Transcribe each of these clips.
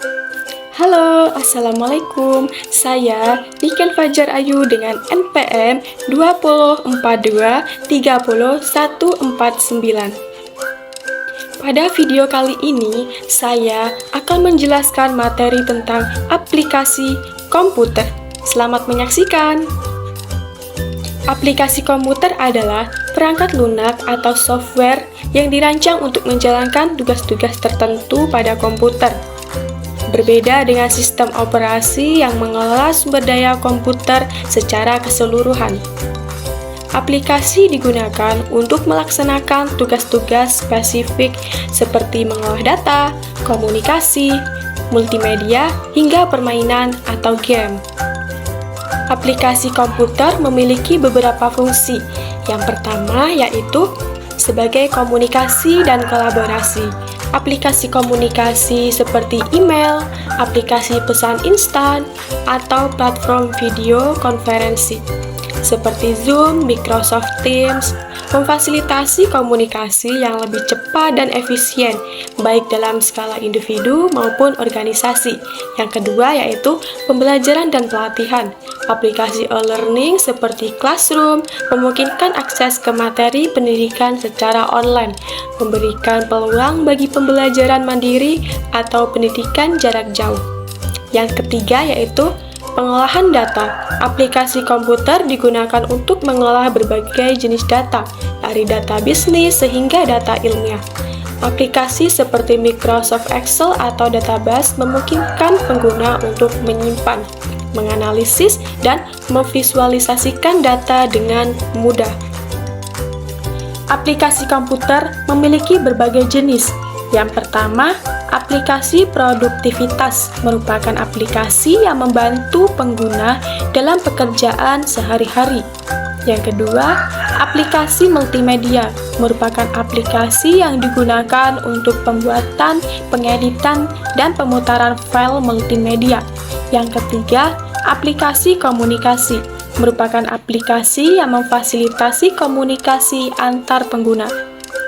Halo, Assalamualaikum. Saya Niken Fajar Ayu dengan NPM 204230149. Pada video kali ini, saya akan menjelaskan materi tentang aplikasi komputer. Selamat menyaksikan. Aplikasi komputer adalah perangkat lunak atau software yang dirancang untuk menjalankan tugas-tugas tertentu pada komputer. Berbeda dengan sistem operasi yang mengelola sumber daya komputer secara keseluruhan. Aplikasi digunakan untuk melaksanakan tugas-tugas spesifik seperti mengolah data, komunikasi, multimedia, hingga permainan atau game. Aplikasi komputer memiliki beberapa fungsi. Yang pertama yaitu sebagai komunikasi dan kolaborasi. Aplikasi komunikasi seperti email, aplikasi pesan instan, atau platform video konferensi seperti Zoom, Microsoft Teams, memfasilitasi komunikasi yang lebih cepat dan efisien, baik dalam skala individu maupun organisasi. Yang kedua yaitu pembelajaran dan pelatihan. Aplikasi e-learning seperti Classroom memungkinkan akses ke materi pendidikan secara online, memberikan peluang bagi pembelajaran mandiri atau pendidikan jarak jauh. Yang ketiga yaitu pengolahan data. Aplikasi komputer digunakan untuk mengolah berbagai jenis data, dari data bisnis sehingga data ilmiah. Aplikasi seperti Microsoft Excel atau database memungkinkan pengguna untuk menyimpan, menganalisis, dan memvisualisasikan data dengan mudah. Aplikasi komputer memiliki berbagai jenis. Yang pertama, aplikasi produktivitas merupakan aplikasi yang membantu pengguna dalam pekerjaan sehari-hari. Yang kedua, aplikasi multimedia merupakan aplikasi yang digunakan untuk pembuatan, pengeditan, dan pemutaran file multimedia. Yang ketiga, aplikasi komunikasi merupakan aplikasi yang memfasilitasi komunikasi antar pengguna.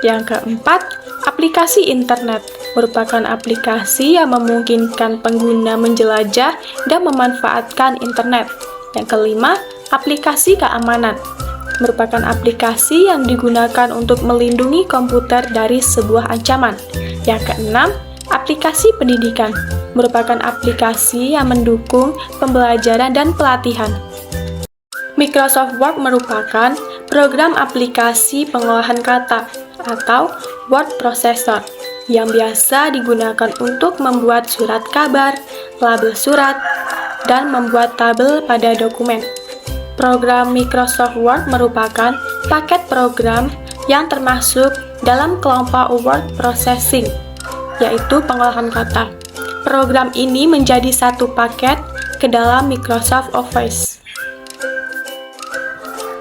Yang keempat, aplikasi internet merupakan aplikasi yang memungkinkan pengguna menjelajah dan memanfaatkan internet. Yang kelima, aplikasi keamanan merupakan aplikasi yang digunakan untuk melindungi komputer dari sebuah ancaman. Yang keenam, aplikasi pendidikan merupakan aplikasi yang mendukung pembelajaran dan pelatihan. Microsoft Word merupakan program aplikasi pengolahan kata atau word processor yang biasa digunakan untuk membuat surat kabar, label surat, dan membuat tabel pada dokumen. Program Microsoft Word merupakan paket program yang termasuk dalam kelompok word processing, yaitu pengolahan kata. Program ini menjadi satu paket ke dalam Microsoft Office.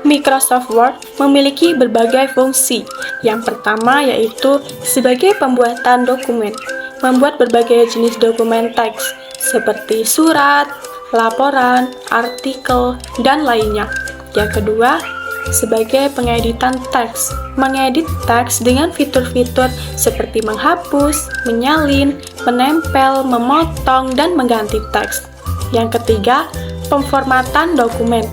Microsoft Word memiliki berbagai fungsi. Yang pertama yaitu sebagai pembuatan dokumen, membuat berbagai jenis dokumen teks seperti surat, laporan, artikel, dan lainnya. Yang kedua, sebagai pengeditan teks, mengedit teks dengan fitur-fitur seperti menghapus, menyalin, menempel, memotong, dan mengganti teks. Yang ketiga, pemformatan dokumen,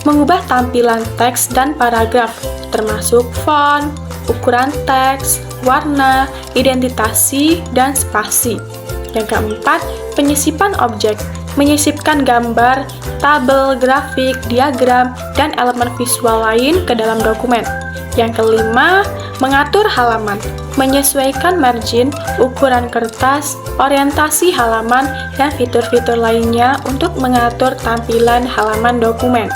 mengubah tampilan teks dan paragraf, termasuk font, ukuran teks, warna, identasi, dan spasi. Yang keempat, penyisipan objek, menyisipkan gambar, tabel, grafik, diagram, dan elemen visual lain ke dalam dokumen. Yang kelima, mengatur halaman, menyesuaikan margin, ukuran kertas, orientasi halaman, dan fitur-fitur lainnya untuk mengatur tampilan halaman dokumen.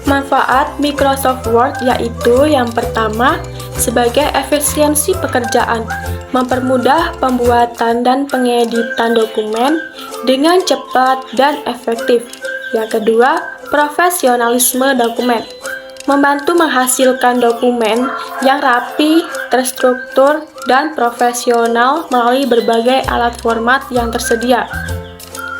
Manfaat Microsoft Word yaitu yang pertama, sebagai efisiensi pekerjaan, mempermudah pembuatan dan pengeditan dokumen dengan cepat dan efektif. Yang kedua, profesionalisme dokumen, membantu menghasilkan dokumen yang rapi, terstruktur, dan profesional melalui berbagai alat format yang tersedia.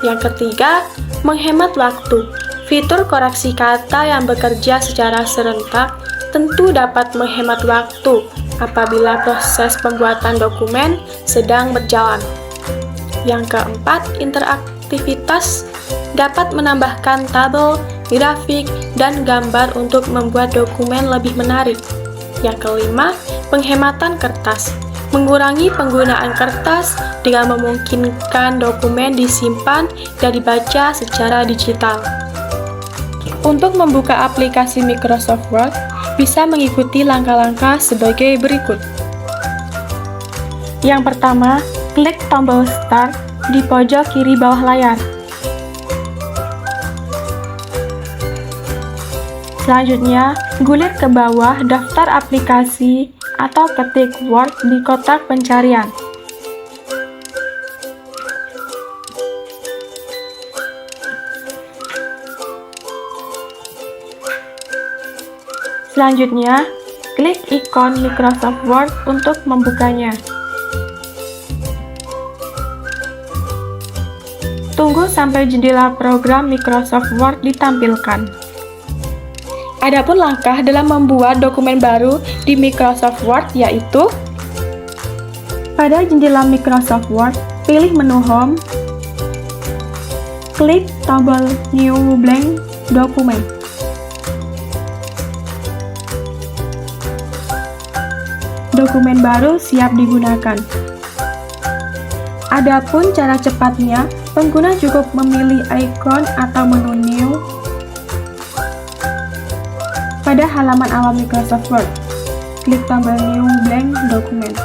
Yang ketiga, menghemat waktu. Fitur koreksi kata yang bekerja secara serentak tentu dapat menghemat waktu apabila proses pembuatan dokumen sedang berjalan. Yang keempat, interaktivitas dapat menambahkan tabel, grafik, dan gambar untuk membuat dokumen lebih menarik. Yang kelima, penghematan kertas. Mengurangi penggunaan kertas dengan memungkinkan dokumen disimpan dan dibaca secara digital. Untuk membuka aplikasi Microsoft Word, bisa mengikuti langkah-langkah sebagai berikut. Yang pertama, klik tombol Start di pojok kiri bawah layar. Selanjutnya, gulir ke bawah daftar aplikasi atau ketik Word di kotak pencarian. Selanjutnya, klik ikon Microsoft Word untuk membukanya. Tunggu sampai jendela program Microsoft Word ditampilkan. Adapun langkah dalam membuat dokumen baru di Microsoft Word yaitu pada jendela Microsoft Word, pilih menu Home, klik tombol New Blank Document. Dokumen baru siap digunakan. Adapun cara cepatnya, pengguna cukup memilih ikon atau menu New pada halaman awal Microsoft Word. Klik tombol New Blank Document.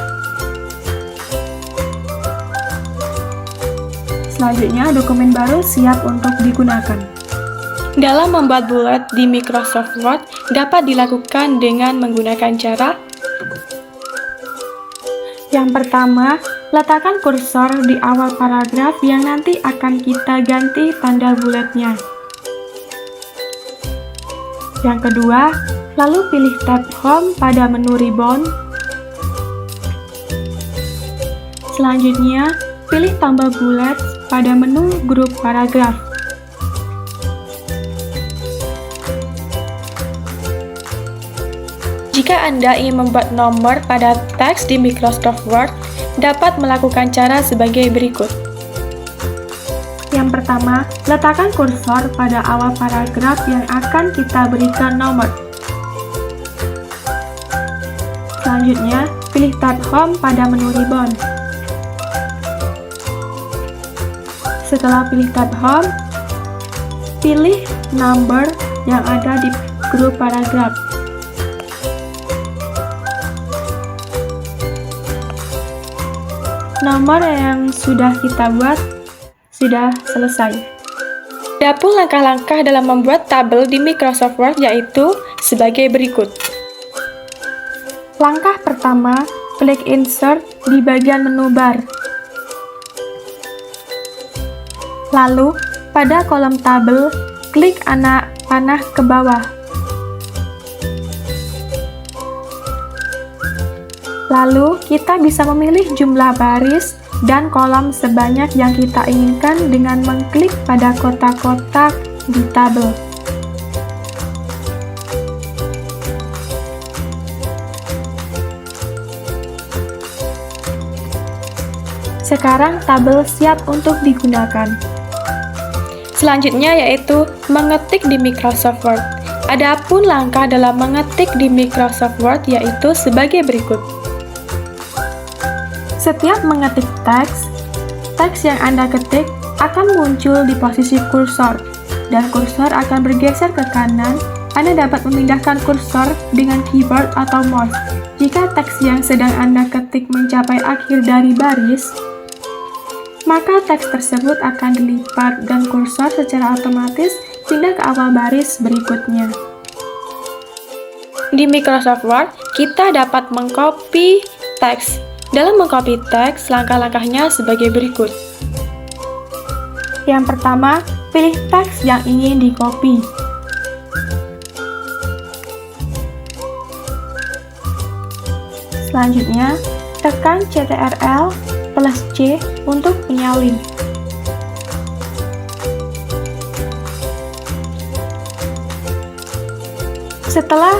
Selanjutnya, dokumen baru siap untuk digunakan. Dalam membuat bullet di Microsoft Word dapat dilakukan dengan menggunakan cara yang pertama, letakkan kursor di awal paragraf yang nanti akan kita ganti tanda bulletnya. Yang kedua, lalu pilih tab Home pada menu Ribbon. Selanjutnya, pilih tombol Bullets pada menu grup paragraf. Jika Anda ingin membuat nomor pada teks di Microsoft Word, dapat melakukan cara sebagai berikut. Yang pertama, letakkan kursor pada awal paragraf yang akan kita berikan nomor. Selanjutnya, pilih tab Home pada menu Ribbon. Setelah pilih tab Home, pilih number yang ada di grup paragraf. Nomor yang sudah kita buat sudah selesai. Adapun langkah-langkah dalam membuat tabel di Microsoft Word yaitu sebagai berikut. Langkah pertama, klik Insert di bagian menu bar. Lalu, pada kolom tabel, klik anak panah ke bawah. Lalu, kita bisa memilih jumlah baris dan kolom sebanyak yang kita inginkan dengan mengklik pada kotak-kotak di tabel. Sekarang tabel siap untuk digunakan. Selanjutnya yaitu mengetik di Microsoft Word. Adapun langkah dalam mengetik di Microsoft Word yaitu sebagai berikut. Setiap mengetik teks yang Anda ketik akan muncul di posisi kursor, dan kursor akan bergeser ke kanan. Anda dapat memindahkan kursor dengan keyboard atau mouse. Jika teks yang sedang Anda ketik mencapai akhir dari baris, maka teks tersebut akan dilipat dan kursor secara otomatis pindah ke awal baris berikutnya. Di Microsoft Word, kita dapat mengcopy teks. Dalam mengcopy teks, langkah-langkahnya sebagai berikut. Yang pertama, pilih teks yang ingin di-copy. Selanjutnya, tekan Ctrl+C untuk menyalin. Setelah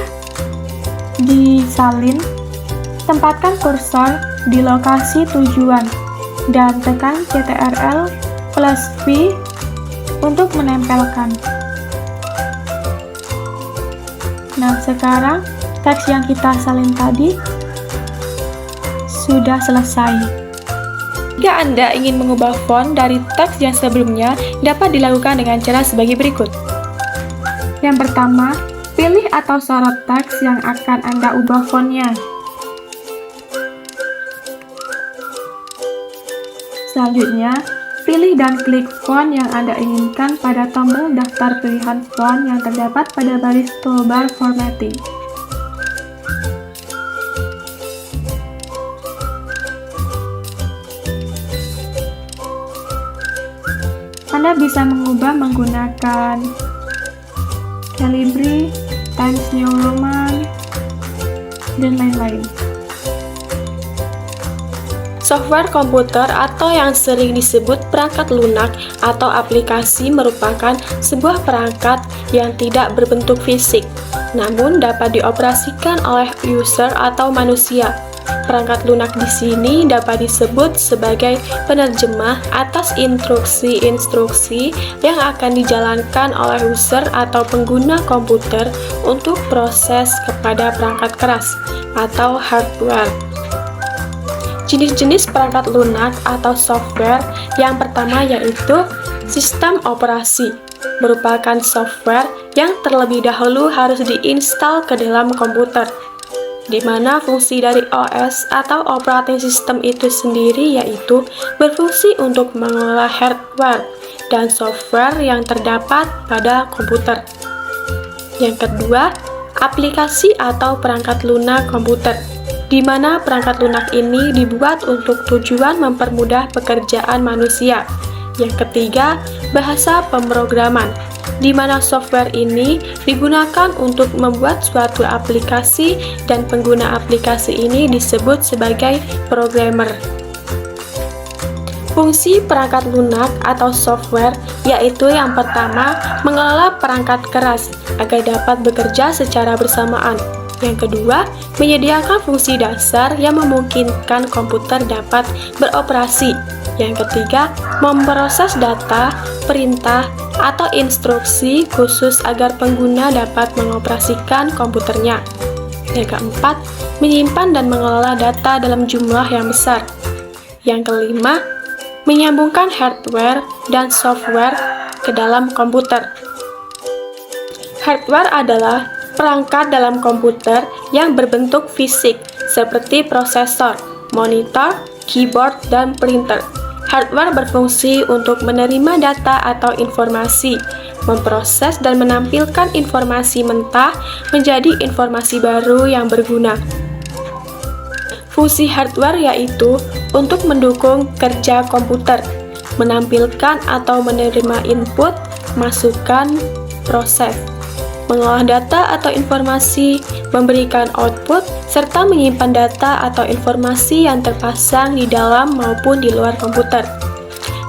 disalin, tempatkan kursor di lokasi tujuan. dan tekan Ctrl+V untuk menempelkan. Nah, sekarang teks yang kita salin tadi sudah selesai. Jika Anda ingin mengubah font dari teks yang sebelumnya, dapat dilakukan dengan cara sebagai berikut. Yang pertama, pilih atau sorot teks yang akan Anda ubah fontnya. Selanjutnya, pilih dan klik font yang Anda inginkan pada tombol daftar pilihan font yang terdapat pada baris toolbar formatting. Anda bisa mengubah menggunakan Calibri, Times New Roman, dan lain-lain. Software komputer atau yang sering disebut perangkat lunak atau aplikasi merupakan sebuah perangkat yang tidak berbentuk fisik, namun dapat dioperasikan oleh user atau manusia. Perangkat lunak di sini dapat disebut sebagai penerjemah atas instruksi-instruksi yang akan dijalankan oleh user atau pengguna komputer untuk proses kepada perangkat keras atau hardware. Jenis-jenis perangkat lunak atau software yang pertama yaitu sistem operasi, merupakan software yang terlebih dahulu harus diinstal ke dalam komputer, di mana fungsi dari OS atau operating system itu sendiri yaitu berfungsi untuk mengelola hardware dan software yang terdapat pada komputer. Yang kedua, aplikasi atau perangkat lunak komputer, di mana perangkat lunak ini dibuat untuk tujuan mempermudah pekerjaan manusia. Yang ketiga, bahasa pemrograman, di mana software ini digunakan untuk membuat suatu aplikasi dan pengguna aplikasi ini disebut sebagai programmer. Fungsi perangkat lunak atau software yaitu yang pertama, mengelola perangkat keras agar dapat bekerja secara bersamaan. Yang kedua, menyediakan fungsi dasar yang memungkinkan komputer dapat beroperasi. Yang ketiga, memproses data, perintah, atau instruksi khusus agar pengguna dapat mengoperasikan komputernya. Yang keempat, menyimpan dan mengelola data dalam jumlah yang besar. Yang kelima, menyambungkan hardware dan software ke dalam komputer. Hardware adalah perangkat dalam komputer yang berbentuk fisik seperti prosesor, monitor, keyboard, dan printer. Hardware berfungsi untuk menerima data atau informasi, memproses dan menampilkan informasi mentah menjadi informasi baru yang berguna. Fungsi hardware yaitu untuk mendukung kerja komputer, menampilkan atau menerima input, masukan, proses, mengolah data atau informasi, memberikan output, serta menyimpan data atau informasi yang terpasang di dalam maupun di luar komputer.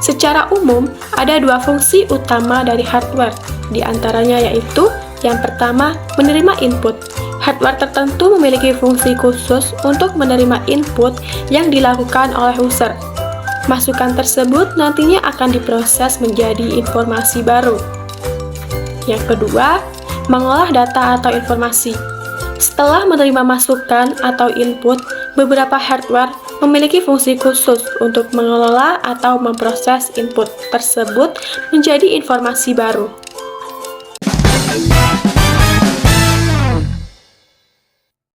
Secara umum, ada dua fungsi utama dari hardware, di antaranya yaitu yang pertama, menerima input. Hardware tertentu memiliki fungsi khusus untuk menerima input yang dilakukan oleh user. Masukan tersebut nantinya akan diproses menjadi informasi baru. Yang kedua, mengolah data atau informasi. Setelah menerima masukan atau input, beberapa hardware memiliki fungsi khusus untuk mengelola atau memproses input tersebut menjadi informasi baru.